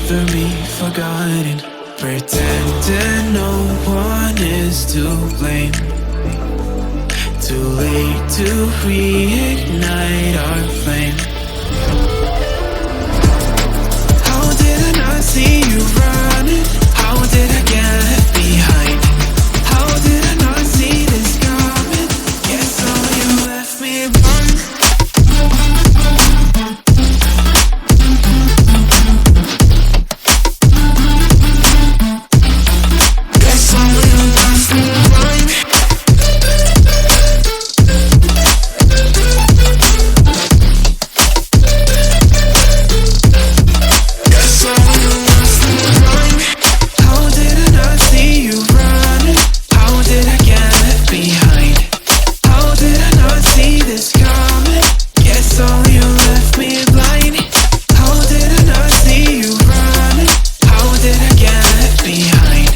never be forgotten. Pretending no one is to blame. Too late to reignite our flame. How did I not see you running? How did I get left behind? How did I not see this coming? Guess all you left me run. Guess all you left me run. Guess all you left me run. How did I not see you running? How did I get left behind? How did I not see this coming? Guess all you left me blind. How did I not see you running? How did I get left behind?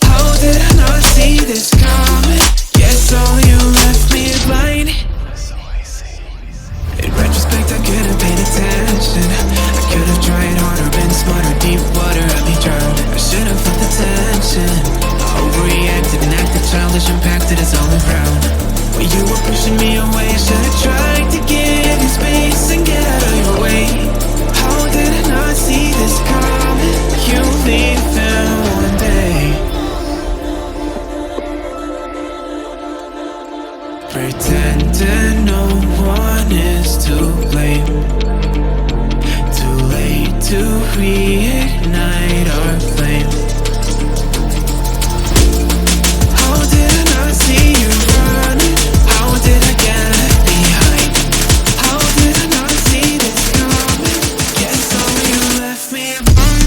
How did I not see this coming? Guess all you left me blind. In retrospect, I could have paid attention. I could have tried harder, been smarter. Deep water, I'd be drowned. I should have felt the tension. I overreacted and acted childish, impacted us all around. When you were pushing me away, I should have tried to give you space and get out of your way. How did I not see this coming? You leaving one day. Pretending no one is to blame. Too late to reignite our flame. How did I not see you running? How did I get left behind? How did I not see this coming? Guess all you left me run.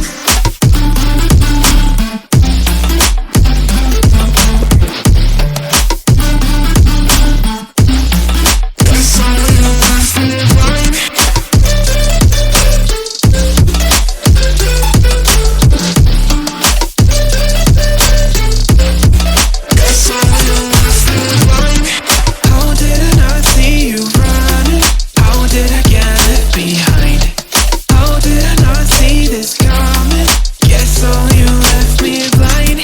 Guess all you left me run. Guess all you left me run. How did I not see you running? How did I get left behind? How did I not see this coming? Guess all you left me blind.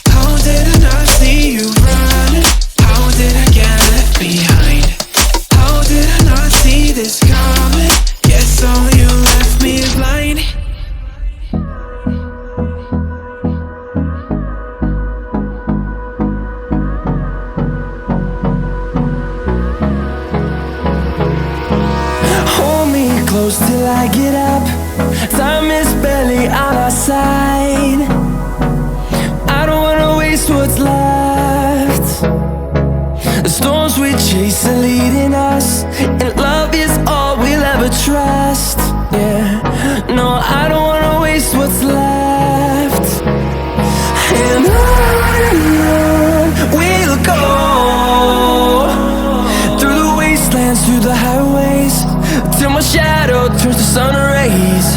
How did I not see you running? How did I get left behind? How did I not see this coming? Guess all you left me blind. Hold me close till I get up. Time is barely on our side. I don't wanna waste what's left. The storms we chase are leading us, and love is all we'll ever trust. Yeah, no, I don't wanna waste what's left. And on we'll go, through the wastelands, through the highways, till my shadow turns to sun rays.